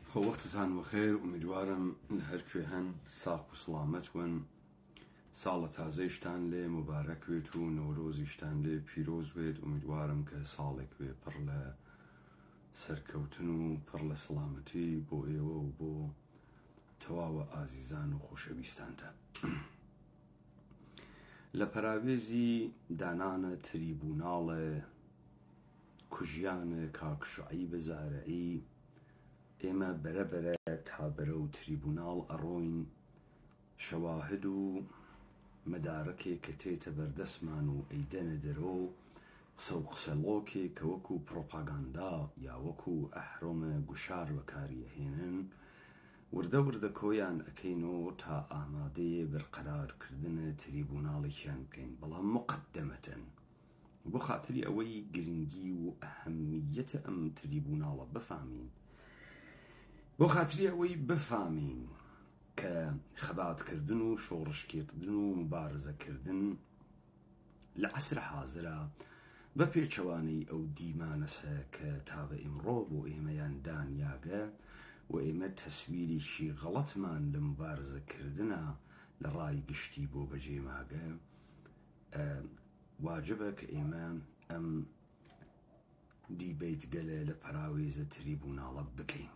خو وقتتان بخير ومیدوارم لهرکوێ هەن ساق و سڵامەت ون ساڵە تازەیشتان لێ مبارەک بێت و نۆرۆزیشتان لێ پیرۆز بێت ومیدوارم کە ساڵێک بێ پڕ لە سەرکەوتن و پڕ لە سڵامەتی بۆ ئێوە و بۆ تەواوە ئازیزان و خۆشەویستانتە. لە پەراوێزی دانانە تریبوناڵە کوژیانە کاکشعی بەزارعی ئێمە بەرەبەرە تا بەرە و تریبوناڵ ئەڕۆین شەواهد و مەدارەکێک کە تێتە بەردەستمان و ئەیدەنە دەرۆ قسە و قسەڵۆکێک کە وەکو پرۆپاگاندا یا وەکو ئەهرۆمە گوشار بەکاریەهێنن وردە وردە کۆیان ئەکەینەوە تا ئامادەیە بەرقەرارکردنە تریبوناڵێکیان بکەین، بەڵام مقدەمەتەن بۆ خاتری ئەوەی گرنگی و ئەهەمیەتە ئەم تریبوناڵە بفامین، بۆ خاتری ئەوەی بفامین کە خەباتکردن و شۆڕشکردن و مبارزەکردن لە عەسرە حازرە بە پێچەوانەی ئەو دیمانەسە کە تا بە ئیمڕۆ بۆ ئێمەیان دانیاگە و ئێمە تەسویرێکی غەڵەتمان لە مبارزەکردنە لە ڕای گشتی بۆ بەجێماگە، واجبە کە ئێمە ئەم دیبەیتگەلە لە پەراوێزە تریبوناڵە بکەین.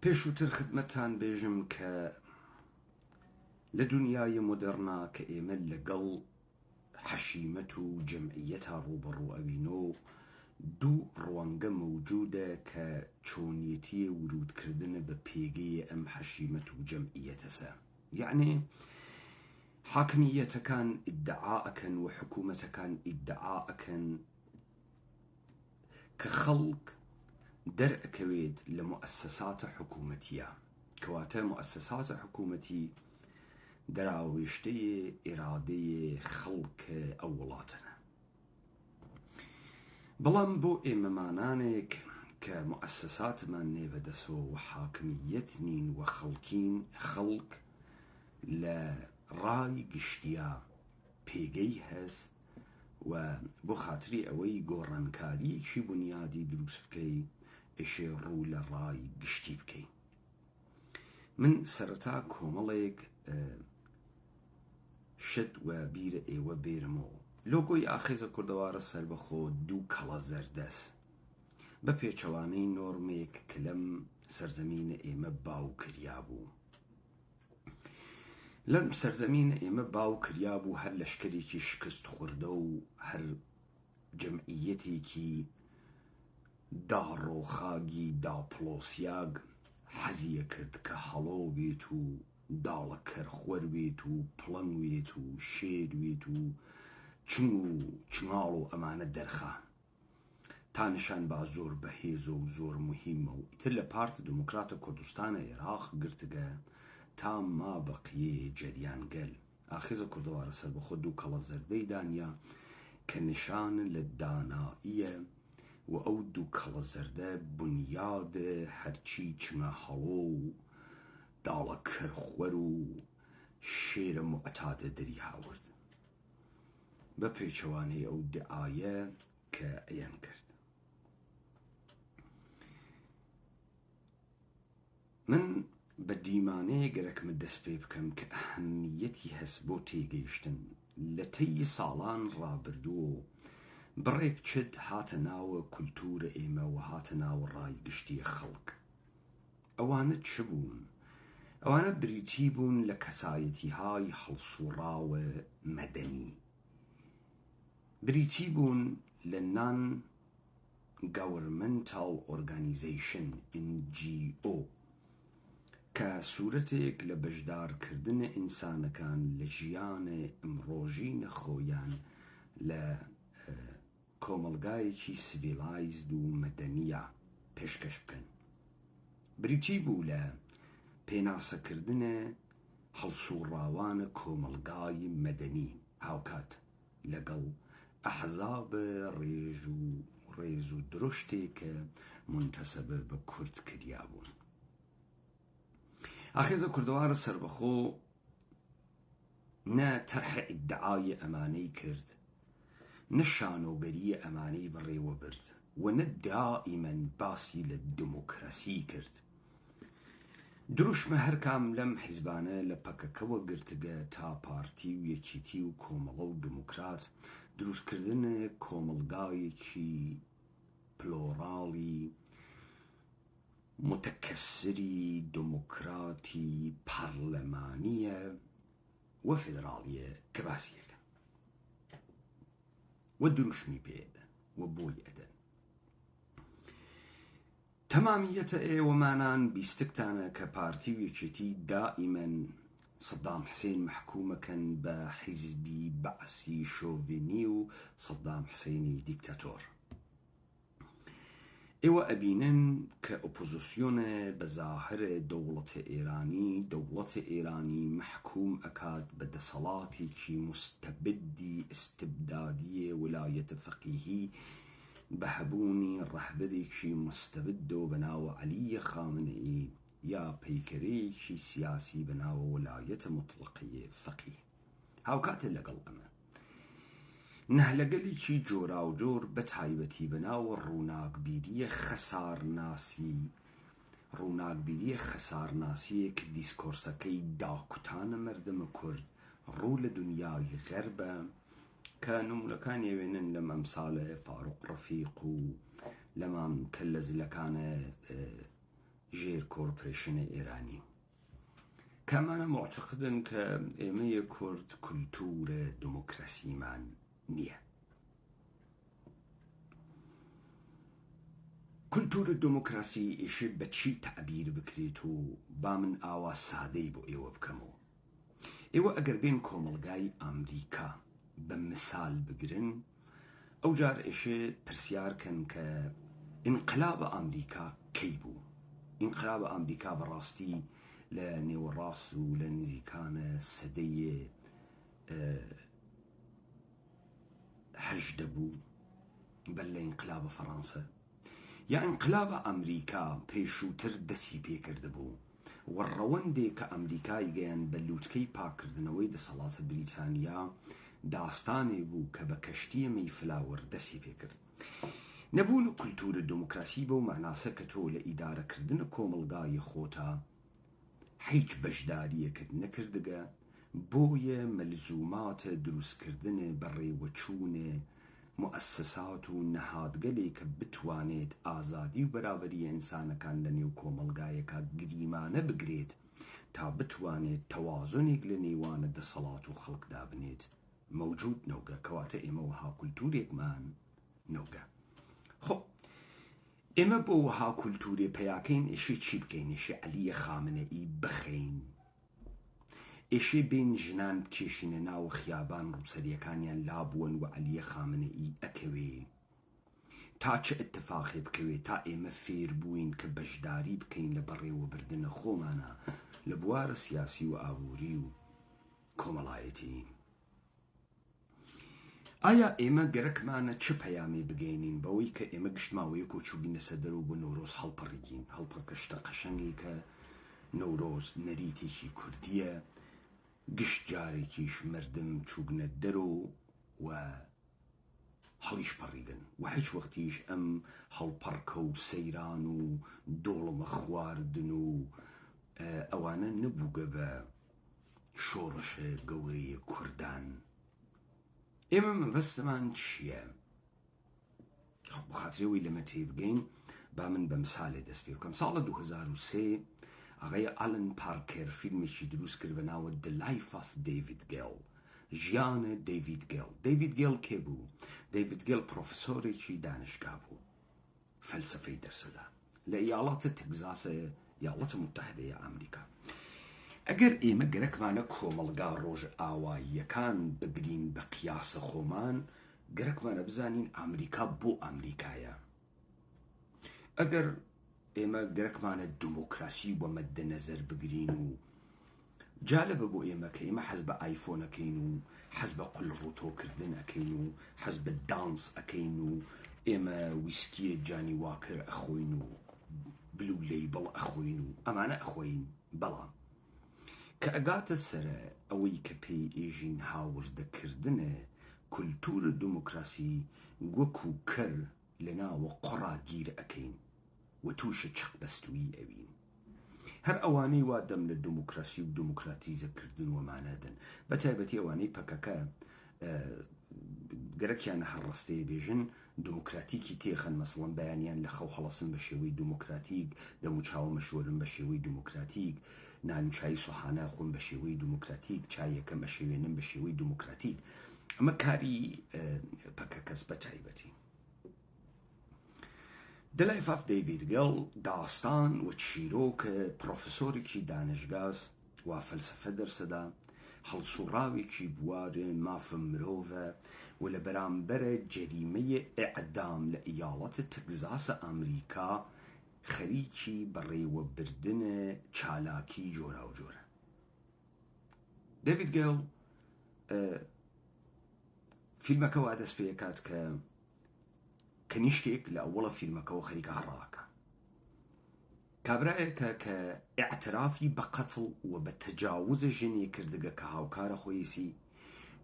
پێشووتر خدمەتان بێژم کە لە دنیای مۆدەرنا کە ئێمە لەگەڵ حەشیمەت و جەمعیەتا ڕوبەڕوو ئەوینۆ دوو ڕوانگە مەوجودە کە چۆنیەتی ورودکردنە بە پێگەی ئەم حەشیمەت و جەمعیەتەسە، یعنی حاکمیەتەکان ئیدعا ئەکەن و حکوومەتەکان ئیدعا ئەکەن کە خەڵک دەرئەکەوێت لە مؤسساتە حکوومەتیە، کەواتە مؤسساتە حکوومەتی دەراوێشتەیە ئێرادەیە خەڵکە ئەو وڵاتەنە. بەڵام بۆ ئێمەمانانێک کە مؤسساتمان نێبەدەسەوە و حاکمیەت نین و خەڵکین، خەڵک لە ڕای گشتیا پێگەی هەست و بۆ خاتری ئەوەی گۆڕانکاریەکی بنیادی دروست بکەی ئێشێ ڕوو لە ڕای گشتی بکەی. من سەرەتا کۆمەڵێک شت و بیرە ئێوە بێرمەوە. لۆگۆی ئاخێزە کوردەوارە سەربەخۆ دوو کەڵە زەردەست بە پێچەوانەی نۆرمێک کە لەم سەرزەمینە ئێمە باو کریا بوو. لەم سەرزەمینە ئێمە باو کریا بوو هەر لەشکرێکی شکست خوردە و هەر جەمعیەتێکی داڕۆخاگی داپڵۆسیاگ حەزیە کرد کە هەڵۆ بێت و داڵە کەرخوەر بێت و پڵەنگ بێت و شێر بێت و چنگ و چنگاڵ و ئەمانە دەرخە تا نیشان با زۆر بەهێز و زۆر مهمە و ئیتر لە پارت دموکراتە کوردستانە عێراق گرتگە تا ما بەقیێ جەریانگەل. ئاخێزە کوردەوارە سەربەخۆ دوو کەڵە زەردەی دانیا کە نیشانە لە دانائیە و ئەو دوو کەڵە زەردە بنیادە هەرچی چنە هەڵۆ و داڵە کەرخوەر و شێرە معتادە دەری هاورد بە پێچەوانەی ئەو دعایە کە ئەیان کرد. من بە دیمانەیە گەرەکمە دەست پێ بکەم کە ئەهەمیەتی هەست بۆ تێگەیشتن لە تەی ساڵان ڕابردووە بڕێک چت هاتە ناوە کولتورە ئێمە و هاتە ناوە ڕای گشتی خەڵک. ئەوانە چ بوون؟ ئەوانە بریتی بوون لە کەسایەتیهای هەڵسوڕاوە مەدەنی، بریتی بوون لە نان گەورمنتال ئۆرگانیزیشن NGO کە سوورەتێک لە بەشدارکردنە ئینسانەکان لە ژیانە ئەمڕۆژینە خۆیان لە کۆمەلگایەکی سیڤیلایزد و مەدەنیە پێشکەش بکەن. بریتی بوو لە پێناسەکردنە هەڵسوڕاوانە کۆمەڵگای مەدەنی هاوکات لەگەڵ ئەحزاب ڕێز و درشتێک کە منتەسەبە بە کورد کریا بوون. ئاخێزە کوردەوارە سەربەخۆ نە تەرحە ئیدعای ئەمانەی کرد، نە شانۆبەریە ئەمانەی بەڕێوە برد، و نە دائیمەن باسی لە دموکراسی کرد. دروشمە هەرکام لەم حیزبانە لە پەکەکەوە گرتگە تا پارتی و یەکیتی و کۆمەڵە و دموکرات دروستکردن کۆمەڵگایەکی پلۆڕاڵی متەکەسری دموکراتی پارلەمانیە و فێدراڵیە کە باسیەکە و دروشمی پێدەن و بۆی ئەدەن. تەمامیەتە ئێوەمانان بیستکتانە کە پارتی و یەکێتی دائیمەن سەدام حسێن محکومەکەن بە حیزبی بەعسی شۆڤینی و سەدام حسێنی دیکتاتۆر. ئێوە ئەبینن کە ئۆپۆزیسیۆنە بە زاهرە دەوڵەتە ئێرانی محکوم ئەکات بە دەسەڵاتێکی مستەبدی ئستبدادیە ویلایەتە فەقیهی بە هەبوونی ڕەهبەرێکی مستەبدۆ بەناوە عەلی خامنەئی یا پەیکەرەیەکی سیاسی بەناوە ویلایەتە مطلقی فەقیه. هاوکاتە لەگەڵ ئەمە نەهلەگەلێکی جۆرا و جۆر بە تایبەتی بەناوە ڕووناکبیریە خەسارناسیە کە دیسکۆرسەکەی داکوتانە مەردەمە کورد ڕوو لە دنیای غەربە کە نمونەکان ئێوێنن لەم ئەمساڵە فاروق ڕەفیق و لەمام کەلەزلەکانە ژێر کۆرپۆرێشنە ئێرانی کەمانە معتەقدن کە ئێمەیە کورد کولتورە دموکراسیمان نییە. کولتورە دموکراسی ئێشێ بە چی تعبیر بکرێت و با من ئاوا سادەی بۆ ئێوە بکەمەوە. ئێوە ئەگەر بێن کۆمەڵگای ئەمریکا بە مثال بگرن ئەو جار ئێشێ پرسیارکەن کە ئینقلابە ئەمریکا کەی بوو. ئینقلابە ئەمریکا بەڕاستی لە نێوەڕاست و لە نزیکانە سەدەی هەژدە بوو بەل لە ئینقلابە فەڕەنسا یا ئینقلابە ئەمریکا پێشووتر دەسی پێکرد بوو و ڕەوەندێک کە ئەمریکای گەیان بە لووتکەی پاکردنەوەی دەسەڵاتە بریتانیا داستانێ بوو کە بە کەشتیە مەیفلاوەر دەسی پێکرد. نەبوون کولتورە دموکراسی بەو معناسە کە تۆ لە ئیدارەکردنە کۆمەڵگای خۆتا هیچ بەشداریەکت نەکردگە بۆیە مەلزوماتە دروستکردنە بەڕێوەچوونێ مؤسسات و نەهادگەلێک کە بتوانێت ئازادی و بەرابەری ئینسانەکان لە نێو کۆمەڵگایەکە گریمانە بگرێت تا بتوانێت تەوازنێک لە نێوانە دەسەڵات و خەڵکدا بنێت مەوجود نەوگە کەواتە ئێمە وەها کولتورێکمان نەوگە. خۆ ئێمە بۆ وەها کولتورێ پەیاکەین ئێشێ چی بکەین؟ ئێشێ عەلی خامنەئی بخەین، ئێشێ بین ژنان بکێشینە ناو خیابان ڕووسەریەکانیان لابوون و عەلی خامنەئی ئەکەوێ تا چه ئەتفاقێ بکەوێ تا ئێمە فێر بووین کە بەشداری بکەین لە بەڕێوەبردنە خۆمانە لە بوارە سیاسی و ئابووری و کۆمەڵایەتی. ئایا ئێمە گەرەکمانە چه پەیامێ بگەینین بەوەی کە ئێمە گشتماوەیە کۆچوبینە سەدەر و بۆ نەورۆز هەڵپەڕیگین؟ هەڵپەڕکە شتە قەشەنگی کە نەورۆز نەریتێکی کوردیە، گشت جارێکیش مردم چوبنە دەرۆ و هەڵیش پەڕیگن و هیچ وەختیش ئەم هەڵپەڕکە و سەیران و دۆڵمە خواردن و ئەوانە نەبووگە بە شۆڕشە گەورەی کوردان. ئێمە مەبەستمان چییە؟ بخاترەوەی لەمە تێبگەین با من بە مثالێ دەست پێ بکەم. ساڵە 2003 ئاغای ئالن پارکر فیلمێکی دروست کرد بە ناوە The Life of David Gale، ژیانە دەیڤید گێڵ. دەیڤید گێڵ کێ بوو؟ دەیڤید گێڵ پرۆفسۆرێکی دانشگا بوو، فەلسەفەی دەرسەدا لە ئیاڵاتە تەگزاسە ئیاڵاتە متحدەیە ئەمریکا. ئەگەر ئێمە گەرەکمانە کۆمەڵگا ڕۆژ ئاواییەکان بگرین بە قیاسە خۆمان، گەرەکمانە بزانین ئەمریکا بۆ ئەمریکایە. ئەگەر ئێمە گەرەکمانە دموکراسی بۆ مەدەنەزەر بگرین و جالب بو إيما كإيما حزب آيفون أكينو، حزب قلبوتو كردن أكينو، حزب الدانس أكينو، إيما ويسكي جاني واكر أخوينو، بلو ليبل أخوينو، أمانة أخوين بلا كأقات السرة أوي كبي إيجين هاور دكردنه كولتور الديمقراسي وكو كر لنا وقرا جير أكين وتوش تشق بستوي أوين هر أواني وادم للديمقراسي وديمقراطيزة كردن ومعنادن بتابتي أواني بكاكا گەرەکیان هەڕەستەیە بێژن دموکراتیکی تێخەن مەسڵەن بەیانیان لە خەو هەڵەسن بە شێوەی دموکراتیک دەموچاو مەشۆرن بە شێوەی دموکراتیک نانچای سوحانە خۆن بە شێوەی دموکراتیک چایەکەم بە شێوێنن بە شێوەی دموکراتیک ئەمە کاری پەکەکەس بە تایبەتی The Life of David Gill داستان و چیرۆکە پرۆفسۆرێکی دانشگاز و فەلسەفە دەرسەدا هەڵسوڕاوێکی بوارێ مافە مرۆڤە و لە بەرامبەرە جەریمەی ئیعدام لە ئیاڵەتە تەگزاسە ئەمریکا خەریکی بەڕێوەبردنە چالاکی جۆرا و جۆرە. دەیڤید گێڵ فیلمەکە وا دەست پێ دەکات کە کەنیشکێک لە ئەوڵە فیلمەکەەوە خەریکە هەڕاکە کابرایەکە کە ئاعترافی بە قەتڵ و بە تەجاوزە ژنێ کردگە کە هاوکارە خۆیسی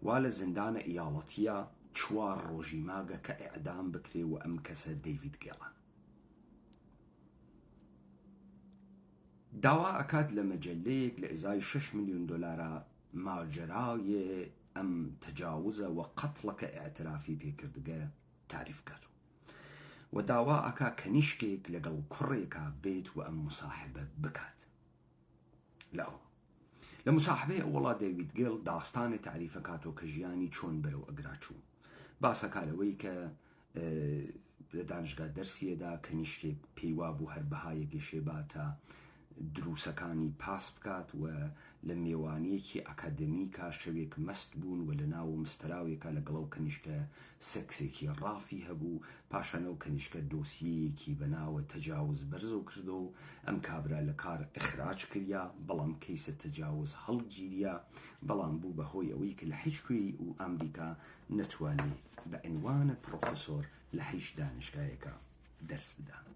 وا لە زندانە ئیاڵەتیە 4 ڕۆژی ماگە کە ئیعدام بکرێ و ئەم کەسە دەیڤید گێڵە داوا ئەکات لە مەجەلەیەک لە ئیزای 6 ملیۆن دۆلارە ماجەرای ئەم تەجاوزە و قەتڵە کە ئاعترافی پێکردگە تاریف کات و داوا ئەکا کەنیشکێک لەگەڵ کوڕێکا بێت و ئەم مساحبە بکات لە مساحبەیە ئەوڵا دەیڤید گێڵ داستانێ تعریفەکاتەوە کە ژیانی چۆن بەرەو ئەگراچوو باسەکارەوەی کە لە دانشگا دەرسیەدا کەنیشکێک پێیوا بوو هەر بەهایە گەشێباتە دروسەکانی پاس بکات و لە میێوانەیەکی ئەکادمیکا شەوێک مەست بوون و لە ناو مستراوێکە لەگەڵ ئەو کەنیشکە سێکسێکی ڕافی هەبوو پاشانە و کەنیشکە دۆسیەیەکی بەناوە تەجاوز بەرزەو کردو و ئەم کابرا لە کار ئەخراج کردیا بەڵام کەیسە تەجاوز هەڵگیریە بەڵام بوو بەهۆی ئەوەی کە لە هیچ کوێی و ئەمریکا نەتوانێت بە عنوانە پرۆفسۆر لە هیچ دانشگایەکە دەرس بدات.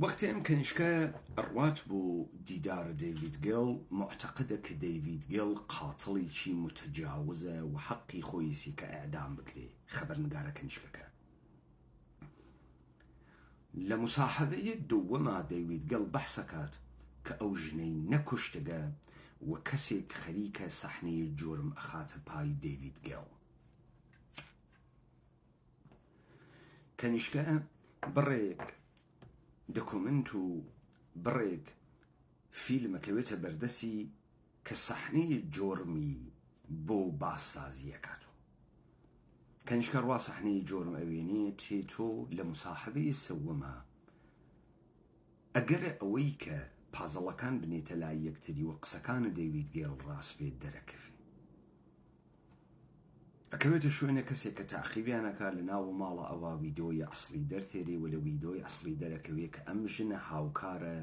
وەختی ئەم کەنیشکە ڕوات بوو دیدارە دەیڤید گێڵ معتەقدە کە دەیڤید گێڵ قاتڵێکی متەجاوزە و حەقی خۆیسی کە ئیعدام بکرێ خەبەرنگارە کەنیشکەکە لە مساحبەیە دووەما دەیڤید گێڵ بەحسەکات کە ئەو ژنەی نەکوشتگە و کەسێک خەریکە سەحنەی جۆرم ئەخاتە پای دەیڤید گێڵ کەنیشکە بڕێک دەکومنت و بڕێک فیلمەکەوێتە بەردەسی کە سەحنەی جۆرمی بۆ باسسازیەکاتەوە کەنیشکە ڕوا سەحنەی جۆرم ئەوێنێ تێتۆ لە مساحبەی سەوەمە ئەگەرە ئەوەی کە پازەڵەکان بنێتە لای یەکتری و قسەکانە دەیڤید گێڵ ڕاست بێت دەرەکەفێ ئەکەوێتە شوێنە کەسێک کە تاقیبیانەکە لە ناو ماڵە ئەوە ویدۆی ئەسڵی دەرتێرێ و لە ویدۆی ئەسڵی دەرەکەوێت کە ئەم ژنە هاوکارە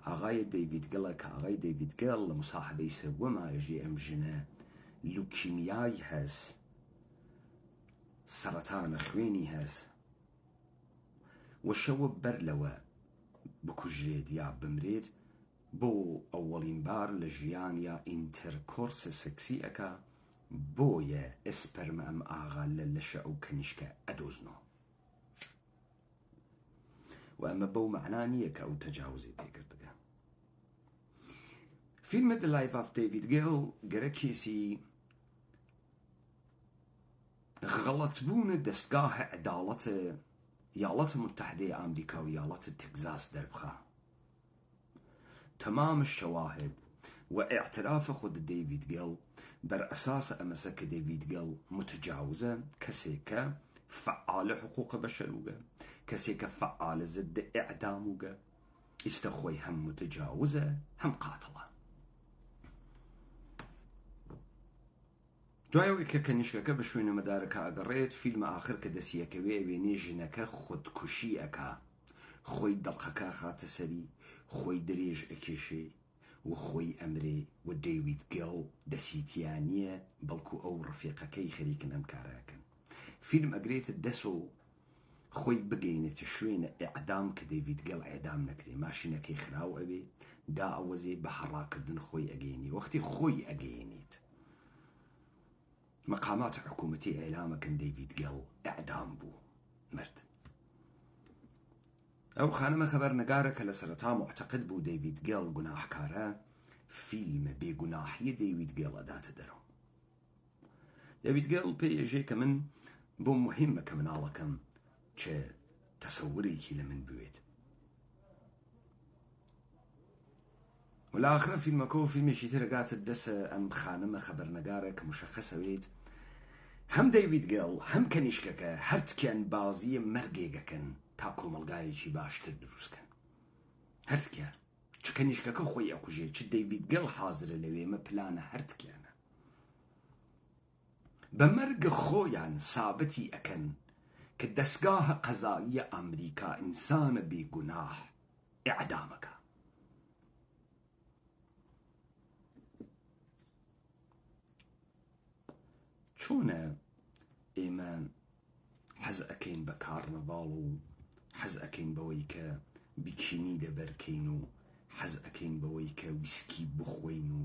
ئاغای دەیڤید گێڵە کە ئاغای دەیڤید گێڵ لە مساحبەی سەوەمە ئەژێ ئەم ژنە لوکیمیای هەست سەرەتانە خوێنی هەست و شەوە بەر لەوە بکوژرێت یا بمرێت بۆ ئەوەڵین بار لە ژیانیا ئینتەرکۆرسە سەکسی ئەکا بۆیە ئەسپەرمە ئەم ئاغا لە لەشە ئەو کەنیشکە ئەدۆزنەوە و ئەمە بەو مەعنا نییە کە ئەو تەجاوزی پێکردگە فیلمە The Life of David Gill گەرەکێسی غەڵەتبوونە دەستگاهە عەداڵەتە یاڵەتە متحدەی ئەمریکا و یاڵەتە تێکزاس دەربخە تەمام الشەواهد و اعتراف خود دەیڤید گێڵ بەرئەساس ئەمەسە کە دەیڤید گێڵ متجاوزە کەسێکە فعالە حقوق بەشەروگە کەسێکە فعالە ضد ئیعداموگە ئیستە خۆی هەم متجاوزە هەم قاتڵە دوایەوەی کە کەنیشکەکە بە شوێنە مەدارەکە ئەگەڕێت فیلمە ئاخر کە دەسیەکەوێ ئەوێنێ ژنەکە خودکوشی ئەکا خۆی دڵخەکە خاتە سەری خۆی درێژ ئەکێشێ و خۆی ئەمرێ و دەیوید گەڵ دەسیتیانیە بەڵکو ئەو ڕفیقەکەی خەریکن ئەم کارەکەن فیلم ئەگرێتە دەس و خۆی بگەینێتە شوێنە ئێعدام کە دەیوید گەڵ ئێعدام نەکرێ ماشینەکەی خراو ئەوێ دا ئەوەزێ بە هەڕاکردن خۆی ئەگەینی وەختی خۆی ئەگەینیت مقامات حکوومەتی ئێلامەکەن دەیوید گەڵ ئێعدام بوو مرد ئەو خانمە خەبەرنەگارە کە لە سەرەتا معتەقد بوو دەیوید گەڵ گوناحکارە فیلمە بێگوناحیە دەیوید گەڵ ئەداتە دەرەوە دەیوید گەڵ پێیەژێ کە من بۆ مهمە کە مناڵەکەم چه تەسەورێکی لە من بوێت والآخرە فیلمەکە و فیلمێکی ترەگاتت دەسە ئەم خانمە خەبەرنەگارە کە مشەخەسەوێت هەم دەیوید گەڵ هەم کەنیشکەکە هەرتکیان بازیە مەرگێگەکەن تا کۆمەلگایەکی باشتر دروستکەن هەرتکیە چ کەنیشکەکە خۆی ئەکوژێت چ دەیوید گەڵ حازرە لەوێمە پلانە هەرتکیانە بە مەرگە خۆیان سابەتی ئەکەن کە دەستگاهە قەزاییە ئەمریکا ئینسانە بێگوناح ئێعدامەکە چۆنە ئێمە حەز ئەکەین بە کارنەڤاڵ و حەز ئەکەین بەوەی کە بیکینی لەبەرکەین و حەز ئەکەین بەوەی کە ویسکی بخۆین و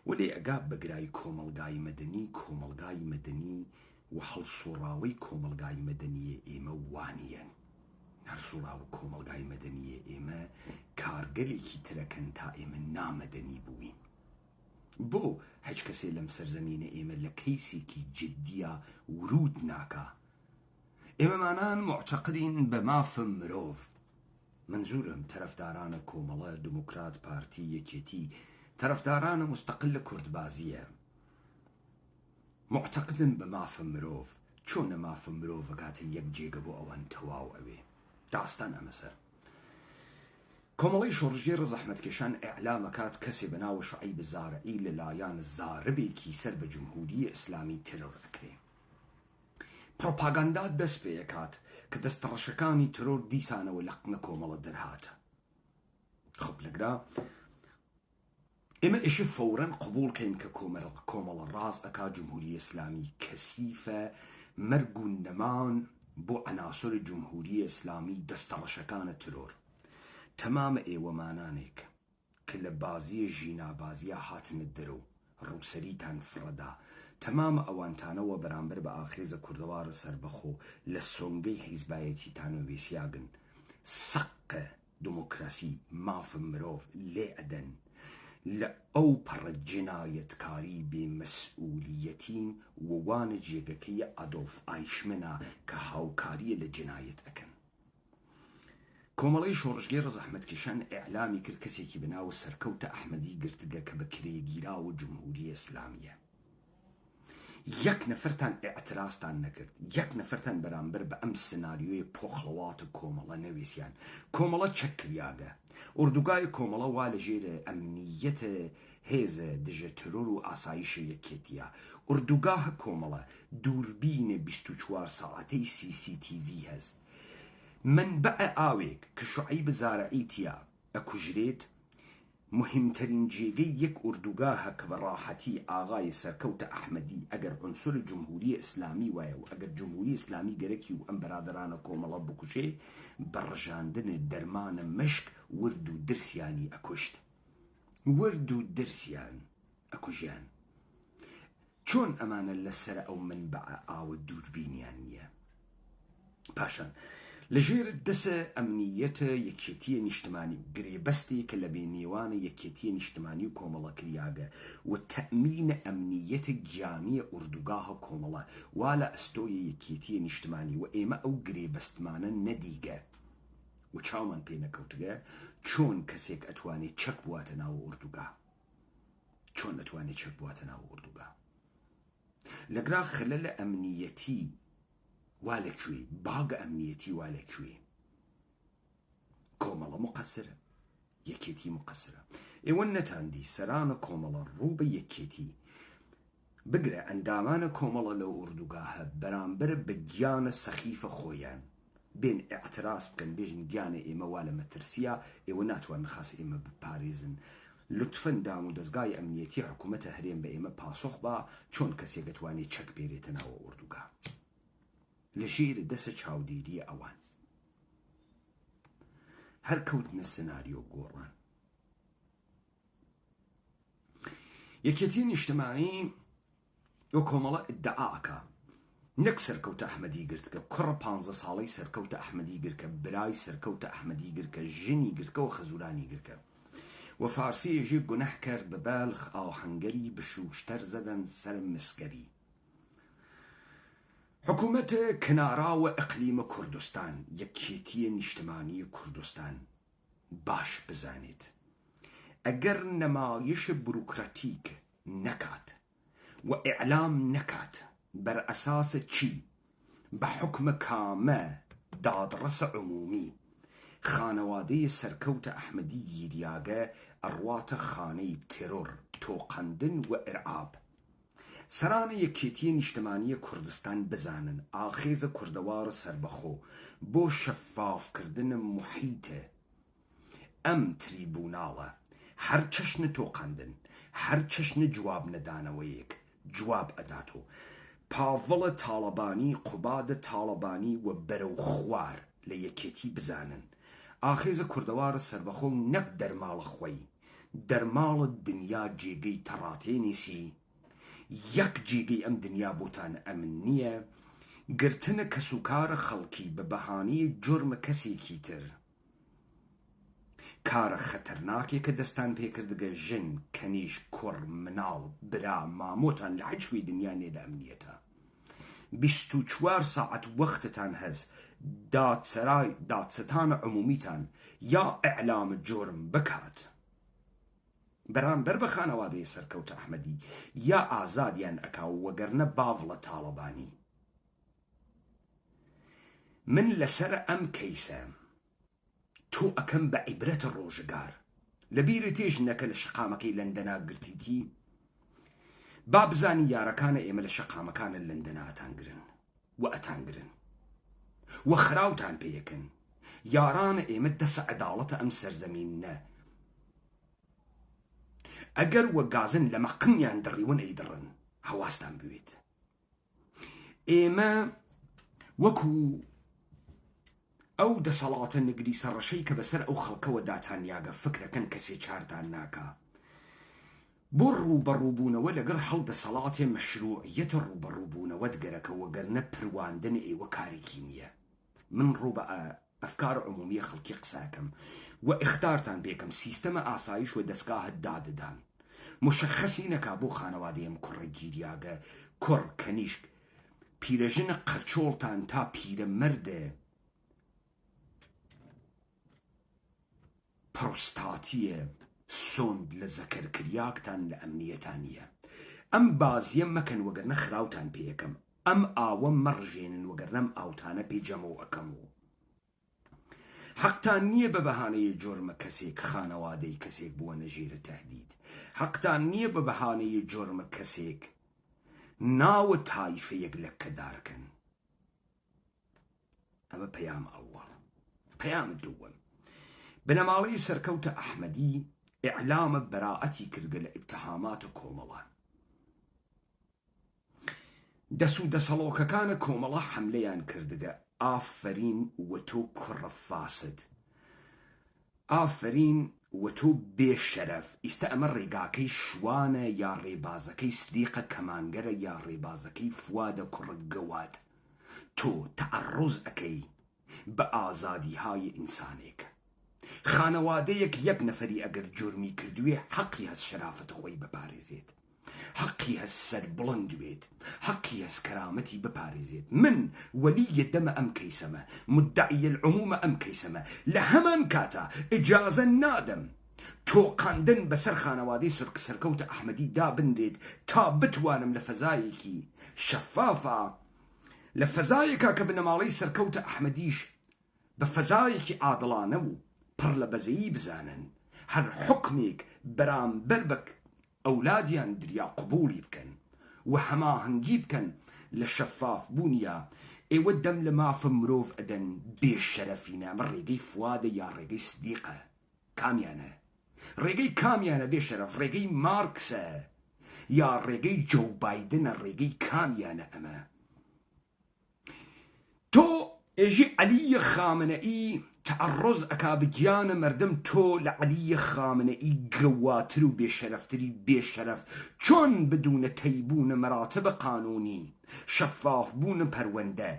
وەلێ ئەگا بەگرای کۆمەلگای مەدەنی و هەڵسوڕاوەی کۆمەلگای مەدەنیە ئێمە وانیەن هەرسوڕاو کۆمەلگای مەدەنیە ئێمە کارگەلێکی ترەکەن تا ئێمە نامەدەنی بووین بۆ هیچ کەسێ لەم سەرزەمینە ئێمە لە کەیسێکی جددیە ورود ناکا ئێمەمانان معتەقدین بە مافم مرۆڤ منزورم تەرەفدارانە کۆمەڵە دموکرات پارتی یەکێتی تەرەفدارانە مستەقل لە کوردبازیە معتەقدن بە مافم مرۆڤ چۆنە مافم مرۆڤ ئەکاتە یەک جێگە بۆ ئەوان تەواو ئەوێ داستان ئەمەسەر کۆمەڵی شۆڕژێر زەحمەتکێشان ئێعلامەکات کەسێ بەناوە شوعەیب زارعی لەلایەن زاربێکی سەر بە جمهوری ئیسلامی ترۆر ئەکرێ پرۆپاگاندا دەست پێیەکات کە دەستەڕەشەکانی ترۆر دیسانەوە لە کۆمەڵە دەرهاتە خۆب لەگرا ئێمە ئێشە فەورەن قبول کەین کە کۆمەڵە ڕاست ئەکا جمهوری ئیسلامی کەسیفە مەرگ و نەمان بۆ عناسر جمهوری ئیسلامی دەستەڕەشەکانە ترۆر تەمامە ئێوەمانانێک کە لە بازیە ژینابازیە هاتنە دەرەوە ڕووسەریتان فڕەدا تەمامە ئەوانتانەوە بەرامبەر بە ئاخێزە کوردەوارە سەربەخۆ لە سۆنگەی حیزبایەتیتانە وێسیاگن سەقە دموکراسی مافم مرۆڤ لێ ئەدەن لە ئەو پەڕە جنایەتکاری بێمەسئولیەتین ووانە جێگەکەی ئەدۆڵف ئایشمەنە کە هاوکاریە لە جنایەت ئەکەن کۆمەڵەی شۆڕژگێر زەحمەتکێشان ئێعلامی کرد کەسێکی بەناوە سەرکەوتە ئەحمەدی گرتگە کە بە کرێگیراوە جمهوری ئیسلامیە یەک نەفەرتان ئێعترازتان نەکرد یەک نەفەرتان بەرامبەر بە ئەم سناریۆی پۆخڵەواتە کۆمەڵە نەویسیان کۆمەڵە چەکریاگە ئوردوگای کۆمەڵە وا لە ژێرە ئەمنیەتە هێزە دژە ترۆر و ئاسایشە یەکێتیە ئوردوگاهە کۆمەڵە دووربینە 24 ساعەتەی CCTV هەست منبع ئاوێک کە شوعەیب زارعی تیا ئەکوژرێت مهمترین جێگەی یەک ئوردوگاهە کە بە ڕاحەتی ئاغای سەرکەوتە ئەحمەدی ئەگەر عنسر جمهوری ئیسلامی وایە و ئەگەر جمهوری ئیسلامی گەرەکی و ئەم بەرادەرانە کۆمەڵە بکوژێ بەڕژاندنە دەرمانە مەشک ورد و درسیانی ئەکوشت ورد و درسیان ئەکوژیان چۆن ئەمانە لەسەر ئەو منبع ئاوە دووربینیان نییە پاشان لەژێر دەسە ئەمنیەتە یەکێتیە نیشتمانی گرێبەستی کە لە بێنێوانە یەکێتیە نیشتمانی و کۆمەڵە کریاگە و تەمینە ئەمنیەتە گیانیە ئوردوگاهە کۆمەڵە وا لە ئەستۆیە یەکێتیە نیشتمانی و ئێمە ئەو گرێبەستمانە نەدیگە و چاومان پێ نەکەوتگە چۆن کەسێک ئەتوانێت چەک بواتە ناوە ئوردوگا چۆن ئەتوانێت چەک بواتە ناوە ئوردوگا لەگرا خلە لە ئەمنیەتی وا لەکوێ باگە ئەمنیەتی وا لەکوێ کۆمەڵە مقەسرە یەکێتی مقەسرە ئێوە نەتاندی سەرانە کۆمەڵە ڕوو بە یەکێتی بگرە ئەندامانە کۆمەڵە لەو ئوردوگاهە بەرامبەر بە گیانە سەخیفە خۆیان بێن ئاعتراس بکەن بێژن گیانە ئێمە وا لە مەترسیە ئێوە ناتوانن خاص ئێمە بپارێزن لطفاً دام و دەستگای ئەمنیەتی حکوومەتە هەرێم بە ئێمە پاسۆخ بە چۆن کەسێک دەتوانێت چەک بێرێتە ناوە ئوردوگا لە ژێر دەسە چاودێریە ئەوان هەر کەوتنە سناریۆ گۆڕان یەکێتی نیشتمانی و کۆمەڵە ئیدعاکە نەک سەرکەوتە ئەحمەدی گرتکە کوڕە 15 ساڵەی سەرکەوتە ئەحمەدی گرکە برای سەرکەوتە ئەحمەدی گرکە ژنی گرکە و خەزورانی گرکە و فارسیێژی گونەح کرد بە بەلخ ئاهەنگەری بشوشتەر زەدەن سەر مسگەری حکوومەتە کناراوە ئەقلیمە کوردستان یەکێتیە نیشتمانی کوردستان باش بزانێت ئەگەر نەمایش بروکراتیک نەکات و ئیعلام نەکات بەر ئەساسە چی بە حکمە کامە دادڕەسە عمومی خانەوادەی سەرکەوتە ئەحمەدی گیریاگە ئەڕواتە خانەی تێرۆر تۆقەندن و ئێرعاب سەرانە یەکێتیە نیشتمانیە کوردستان بزانن ئاخێزە کوردەوارە سەربەخۆ بۆ شەفافکردنە محیتە ئەم تریبوناڵە هەر چەشنە تۆقەندن هەر چەشنە جواب نەدانەوەیەک جواب ئەداتۆ پاڤڵە تاڵەبانی قوبادە تاڵەبانی و بەرەو خوار لە یەکێتی بزانن ئاخێزە کوردەوارە سەربەخۆ نەک دەرماڵە خۆی دەرماڵە دنیا جێگەی تەڕاتێنیسی یەک جێگەی ئەم دنیا بۆتان ئەمن نییە گرتنە کەسوکارە خەڵکی بە بەهانەی جۆرمە کەسێکی تر کارە خەتەرناکێکە دەستان پێکردگە ژن کەنیش کوڕ مناڵ برا مامۆتان لە حەجوی دنیا نێدە ئەمنیەتە 24 ساعت وەختتان هەست دادستانە عمومیتان یا ئیعلامە جۆرم بکات بەرامبەر بە خانەوادەی سەرکەوتە ئەحمەدی یا ئازادیان ئەکاو وەگەرنە باڤڵە تاڵەبانی من لەسەر ئەم کەیسە تۆ ئەکەم بە عیبرەتە ڕۆژگار لەبیرە تێژ نەکە لە شەقامەکەی لەندەنا گرتیتی با بزانی یارەکانە ئێمە لە شەقامەکانە لەندەنا ئەتانگرن و ئەتانگرن و خراوتان پێیەکەن یارانە ئێمە دەسە عەداڵەتە ئەم سەرزەمینە ئەگەر وە گازن لە مەقمیان دڕیون ئەیدڕن هەواستان بوێت ئێمە وەکو ئەو دەسەڵاتە نگری سەرڕەشەی کە بەسەر ئەو خەڵکەوە داتانیاگە فکرەکەن کەسێ چارتان ناکا بۆ ڕوبەڕووبوونەوە لەگەڵ هەڵدەسەڵاتێ مەشروعیەتە ڕوبەڕووبوونەوەت گەرەکەوە گەرنە پروواندن ئێوە کارێکی نییە من ڕوو بە ئەفکار عمومیە خەڵکی قساکەم و ئختارتان بێکەم سیستەمە ئاسایش و دەستگاهت داددان مشخەسی نەکا بۆ خانەوادەیەم کوڕە گیریاگە کوڕ کەنیشک پیرەژنە قەرچۆڵتان تا پیرەمەردە پرۆستاتیە سۆند لە زەکەرکریاکتان لە ئەمنیەتانیە ئەم بازیە مەکەن وەگەرنە خراوتان پێیەکەم ئەم ئاوە مەڕژێنن وەگەرنەم ئاوتانە پێجەمەوە ئەەکەمەوە حەقتان نییە بە بەهانەیە جۆرمە کەسێک خانەوادەی کەسێک بووە نەژێرە تەهدید حەقتان نییە بە بەهانەیە جۆرمە کەسێک ناوە تایفەیەک لە کەدارکەن ئەمە پەیام ئەوڵ پەیامە دووەم بنەماڵەی سەرکەوتە ئەحمەدی ئیعلامە بەراعەتی کردگە لە ئیتتهاماتە کۆمەڵە دەسەڵۆکەکانە کۆمەڵە حەملەیان کردگە ئافرین وە تۆ کوڕە فاسد ئافرین وە تۆ بێشەرەف ئیستا ئەمە ڕێگاکەی شوانە یا ڕێبازەکەی سدیقە کەمانگەرە یا ڕێبازەکەی فوادە کوڕە گەواد تۆ تەعەڕوز ئەەکەی بە ئازادیهای ئینسانێک خانەوادەیەک یەک نەفەری ئەگەر جورمی کردوێ حەقی هەست شەرافەتە خۆی بپارێزێت حەقی هەست سەربڵند بێت حەقی هەست کەرامەتی بپارێزێت من وەلیە دەمە ئەم کەیسەمە مدعیە العمومە ئەم کەیسەمە لە هەمان کاتە ئیجازە نادەم تۆقاندن بەسەر خانەوادەی سەرکەوتە ئەحمەدی دابنرێت تا بتوانم لە فەزایەکی شەفافە لە فەزایەکە کە بنەماڵەی سەرکەوتە ئەحمەدیش بە فەزایەکی عادڵانە و پڕ لە بەزەیی بزانن هەر حکمێک بەرامبەر بە ئەولادیان دریا قبولی بکەن وهەماهەنگی بکەن لە شەفاف بوونیە ئێوە دەم لە مافە مرۆڤ ئەدەن بێشەرەفینە ئەمە ڕێگەی فوادە یا ڕێگەی سدیقە کامیانە ڕێگەی کامیانە بێشەرەف ڕێگەی مارکسە یا ڕێگەی جۆ بایدنە ڕێگەی کامیانە ئەمە تۆ ئێژی عەلیە خامنەئی تعرض ئەکا بگیانە مردم تۆ لە عەلیە خامنەئی گەواتر و بێشەرەفتری بێشەرەف چۆن بدونە تەیبوونە مەراتبە قانونی شەفاف بوونە پەروەندە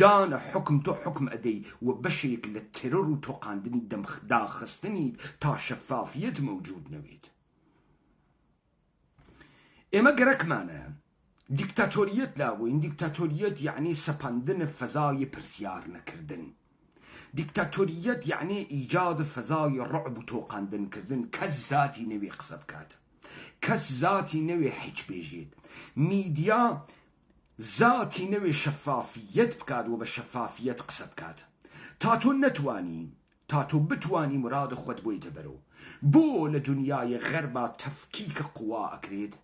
دانە حکم تۆ حکم ئەدەی و بەشێک لە ترۆر و تۆقاندنی داخستنی تا شەفافیت موجود نەوێت ئێمە گەرەکمانە دیکتاتۆریەت لاوین دیکتاتۆریەت یعنی سەپاندنە فەزای پرسیار نەکردن دیکتاتۆریەت یعنی ئیجاد فەزای ڕعب و تۆقاندنکردن کەس زاتی نەوێ قسە بکات کەس زاتی نەوێ هیچ بێژێت میدیا زاتی نەوێ شەفافیەت بکات و بە شەفافیەت قسە بکات تا تۆ نەتوانی تا تۆ بتوانی مراد خۆت بۆیتە بەرەو بۆ لە دنیای غەربا تەفکیکە قوا ئەکرێت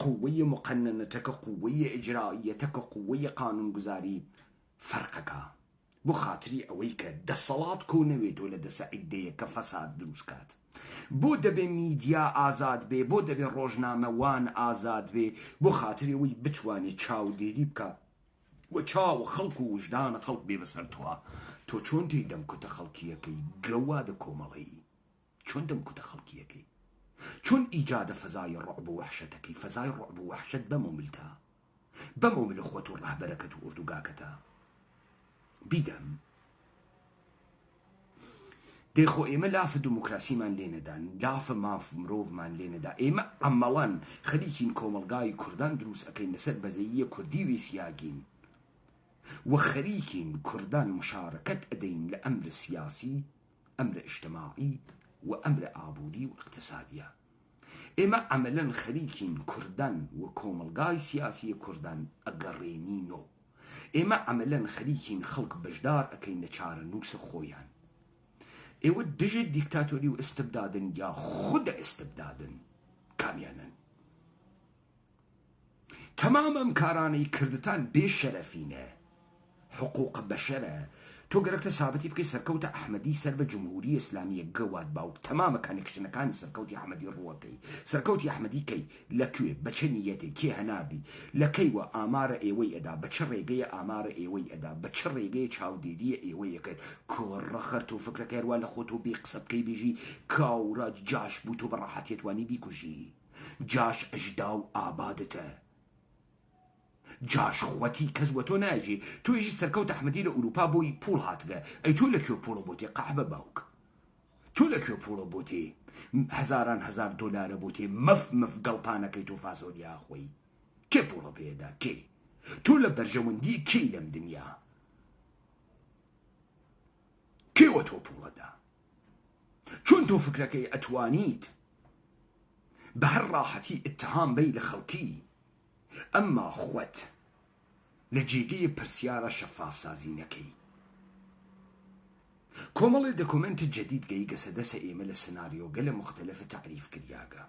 قوەی مقننەتەکە قوەی ئیجرائیەتەکە قوەی قانونگوزاری فەرقەکە بۆ خاتری ئەوەی کە دەسەڵات کۆ نەوێتۆ لە دەسە عیدەیە کە فەساد دروست کات بۆ دەبێ میدیا ئازاد بێ بۆ دەبێ ڕۆژنامەوان ئازاد بێ بۆ خاتری ئەوەی بتوانێت چاودێری بکە و چاو خەڵک و وجدانە خەڵک بێ بەسەر تۆ چۆن تێی دەمکوتە خەڵکیەکەی گەوادە کۆمەڵەیی چۆن دەمکوتە خەڵکیەکەی چۆن ئیجادە فەزای ڕعب و وەحشەتەکەی فەزای ڕعب و وەحشەت بەمە ملتە بەمە ملە خۆت و ڕاهبەرەکەت و ئوردوگاکەتە بیدەم دێخۆ ئێمە لافە دیموکراسیمان لێ نەدان لافە ماف مرۆڤمان لێ نەدا ئێمە عەمەڵەن خەریکین کۆمەلگای کوردان دروست ئەکەین لەسەر بەزەییە کوردی وێسیاگین و خەریکین کوردان مشارەکەت ئەدەین لە ئەمرە سیاسی ئەمرە ئیجتماعی و ئەمرە ئابووری و اقتصادیە ئێمە عەمەلەن خەریکین کوردان و کۆمەلگای سیاسی کوردان ئەگەڕێنینەوە ئێمە عەمەلەن خەریکین خەڵک بەشدار ئەکەین لە چارە نووسە خۆیان ئێوە دژت دیکتاتۆری و ئستبدادن یا خودە ئستبدادن کامیانن تەمام ئەم کارانەی کردتان بێشەرەفینە حقوق بەشەرە تۆ گەرەکتە سابەتی بکەی سەرکەوتە ئەحمەدی سەر بە جمهوری ئیسلامیە گەوات باوک تەمامە کانێکشنەکانی سەرکەوتی ئەحمەدی ڕووەکەی سەرکەوتی ئەحمەدی کەی لەکوێ بە چه نیەتێ کێ هەنابی لەکەیوە ئامارە ئێوەی ئەدا بە چه ڕێگەیە ئامارە ئێوەی ئەدا بە چه ڕێگەیە چاودێریە ئێوەی ئەکرد کۆڕە خەرت و فکرەکە هەروە لە خۆت و بێ قسە بکەی بێژی کاورە جاش بوو تۆ بە ڕەحەتیەتوانی بیکوژی جاش ئەژدا و ئابادتە جاش خوەتی کەس وە تۆ ناژی تۆیژی سەرکەوت ئەحمەدی لە ئوروپا بۆی پوڵ هاتگە ئەی تۆ لەکوێ پوڵە بۆ تێ قەحبە باوک تۆ لەکوێ پوڵە بۆ تێ هەزاران هەزار دۆلارە بۆ تێ مەف گەڵپانەکەی تۆ فاسۆدیا خۆی کێ پوڵە پێدا کێ تۆ لە بەرژەوەندی کێی لەم دنیا کێوە تۆ پوڵەدا چۆن تۆ فکرەکەی ئەتوانیت بە هەر ڕاحەتی ئتهام بەی لە خەڵکی ئەمما خوت لە جێگەی پرسیارە شەفاف سازینەکەی کۆمەڵی دەکۆمنتە جەدید گەی گەسە دەسە ئێمە لە سناریۆگە لە مختلفە تعریف کردیاگە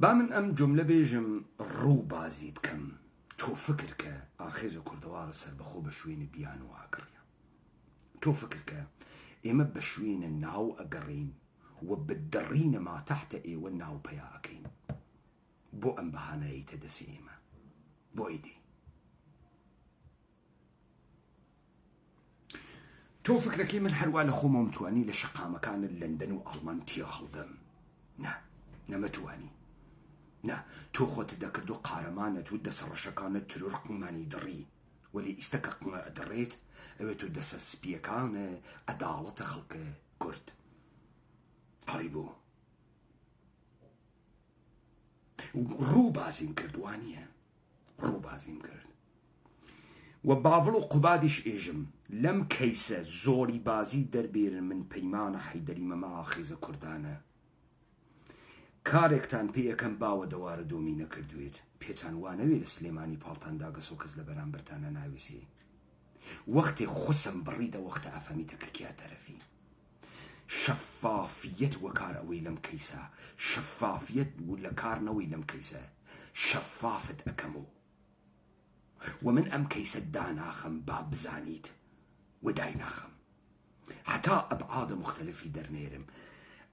با من ئەم جملە بێژم ڕوو بازی بکەم تۆ فکر کە ئاخێزە کوردەوارە سەر بەخۆ بە شوێنە بیان و ئاگڕیە تۆ فکر کە ئێمە بە شوێنە ناو ئەگەڕین و بدەڕینە ما تحتە ئێوە ناو پەیا ئەکەین بۆ ئەم بەهانەیەتە دەسی ئێمە بۆ ئیدی تۆ فکرەکەی من هەروە لە خۆمە متوانی لە شەقامەکانت لەندەن و ئەڵمان تیا هەڵدەم نەمەتوانی نا تۆ خۆت دەکرد و قارەمانت و دەسە ڕەشەکانت ترۆر قمانی دڕی وەلی ئیستەکە قمە ئەدەڕێت ئەوێت و دەسە سپیەکانە ئەداڵەتە خەڵکە کورد هەڵی بوو ڕوو بازیم کردوانیە ڕوو بازیم کرد و باوڵ و قوبادیش ئێژم لەم کەیسە زۆری بازی دەربێرن من پەیمانە حەیدەری مەمە ئاخێزە کوردانە کارێکتان پێ یەکەم باوە دەوارە دۆمی نەکردوێت پێتان وانەوێت لە سلێمانی پاڵتان داگەسۆ کەس لە بەرامبەرتانە ناویسی وەختێ خوسم بڕیدە وەختە ئەفەمیتە کە کیا تەرەفی شفافيت وكار أوي لم كيسا شفافيت ولا كار نوي لم كيسا شفافة أكمو ومن أم كيس داناخم باب زانيت ودايناخم حتى أبعاد مختلفة درنيرم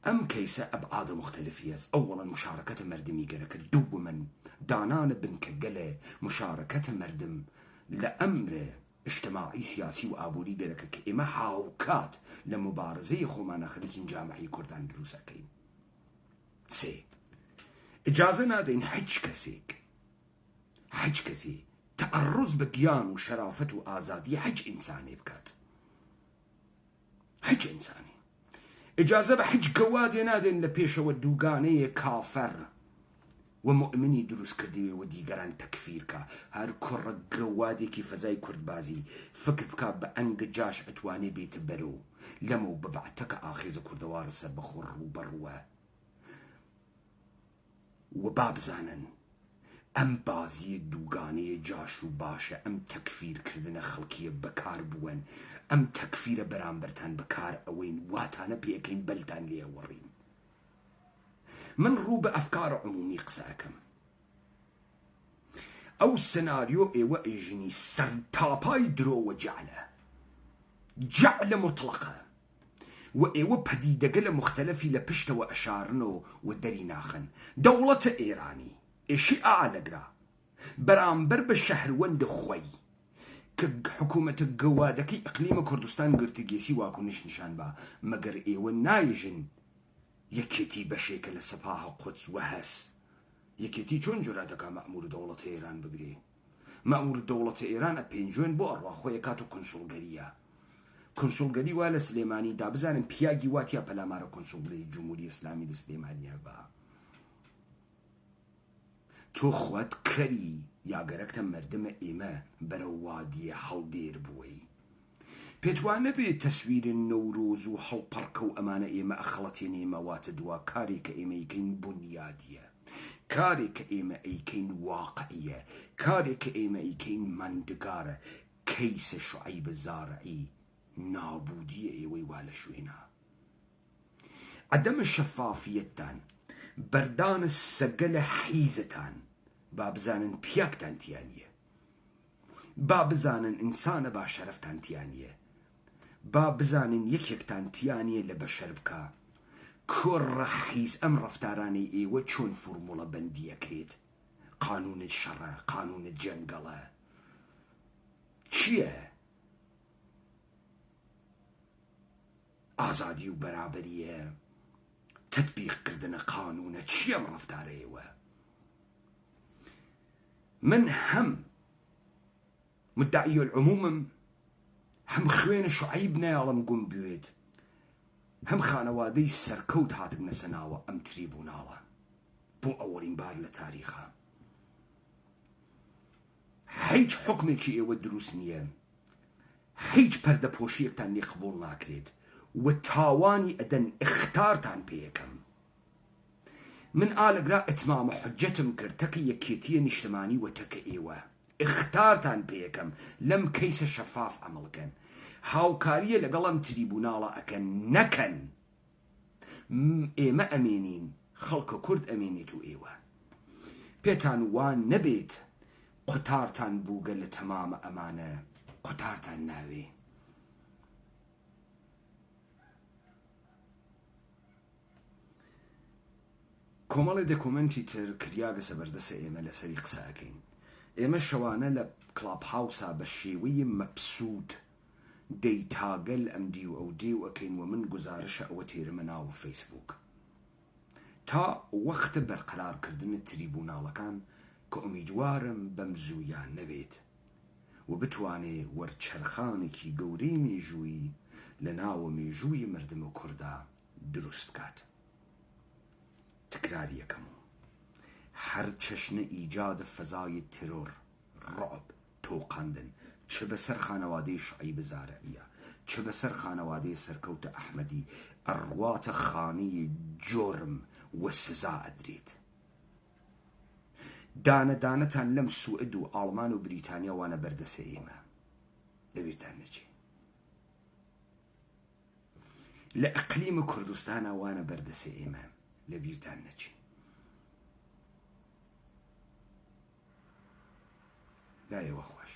أم كيس أبعاد مختلفة أولا مشاركة مردمي قالك دو من دانان بن كقلة مشاركة مردم لأمر اجتماعي سياسي وآبولي قالك كإما حاوكات لمبارزة خمانا خليكين جامعي كردان دروس أكين سي إجازة نادين حج كسي تعرض بقيان وشرافة وآزادية حج إنساني بكات حج إنساني إجازة بحج قوادي نادين لبيشة والدوغانية كافر ومؤمني دروس كردي ودي قران تكفير كا هار كرة قوادي كيف زي كرد بازي فكر بكا بأنق جاش أتواني بيت برو لمو ببعتك آخيز كردوار سر بخور وبروه وباب زانن أم بازي دوغاني جاشو باشا أم تكفير كردنا خلقية بكار بوين أم تكفير برامبرتان بكار أوين واتانا بيكين بلتان ليه ورين من روب أفكار عمومي قساكم أو السيناريو إيوة إجني سرطاباي درو جعل مطلقة وإيوة بديدقل مختلفي لبشت وأشارنو ودريناخن دولة إيراني إشي أعلى قرا برامبر بالشهر وند خوي كحكومة القوادكي إقليم كردستان قرتقيسي واكونش نشان با مقر إيوة نايجن يكيتي بشيكل السباها قدس وهس يكيتي چون جراتك مأمور دولة إيران بقري مأمور دولة إيران أبينجوين بو أروا خويا كاتو كونسولگري والا سليماني دا بزانن بياجي واتيا بلا مارا كونسولگري جمهورية إسلامي دا سليمانيا با تو خوات كري يا قرقت مردم إيما بروادية حل دير بوي بيتوانا بي تسوير النوروز وحل بركو أمانة إيما أخلطين إيما واتدوا كاري كإيما يكين بنيادية كاري كإيما يكين واقعية كاري كإيما يكين مندقارة كيس شعيب الزارعي نابودية إيوي والا شوينا عدم الشفافيتان بردان السقل حيزتان بابزانن بياكتان تيانية بابزانن إنسان باشرفتان تيانية بابزانن يكيكتان تيانية لبشربكا كور حيز أم رفتاراني إيوة چون فرمولا بندية كريت قانون الشرع قانون الجنقلة چيه آزادي وبرابرية تطبيق كردنا قانون چيه مرفتار إيوة من هم مدعي العموم هم خوين شعيبنا يالم قم بيوت هم خانوادي سركوت هاتقنا سناوة أم تريبونالا بو أولين بار لتاريخها هيج حكمك إيوة دروس نية هيج پرده پوشيك تاني قبول ناكريد والتاواني أدن اختارتان بيكم من آلقرا اتمام حجتم كرتكي يكيتية نشتماني وتك إيوة اختارتان بيكم لم كيس شفاف عملكن هاوكارية لقلم تريبونالا أكن نكن إيما أمينين خلق كرد أمينيتو إيوة بيتان وان نبيت قطارتان بوغل تمام أمانة قطارتان ناوي كومال دوكومنتي تر كرياغ سبردس إيما لسريق ساكين إيما شوانا لكلاب هاوسا بشيوي مبسوط دي تاقل أم ديو أو ديو أكين ومن گزارش أوتير مناو فيسبوك تا وقت برقرار كردن التريبونالا كان كأميدوارم بمزويان نبيت وبتواني ورچرخاني كي قوري ميجوي لناو ميجوي مردم كردا دروست كات تكرار يكمو هر چشن إيجاد فضای ترور رعب توقاندن چه بسر خانواده شعيب زارعية چه بسر خانواده سركوت أحمدي أروات خاني جرم والسزا أدريت دانة دانتان لم سوئد و آلمان و بريطانيا وانا بردس إيما لبيرتان نجي لە ئەقلیمە کوردستانە وانە بەردەسێ ئێمە لە بیرتان نەچین. لایەوە خۆش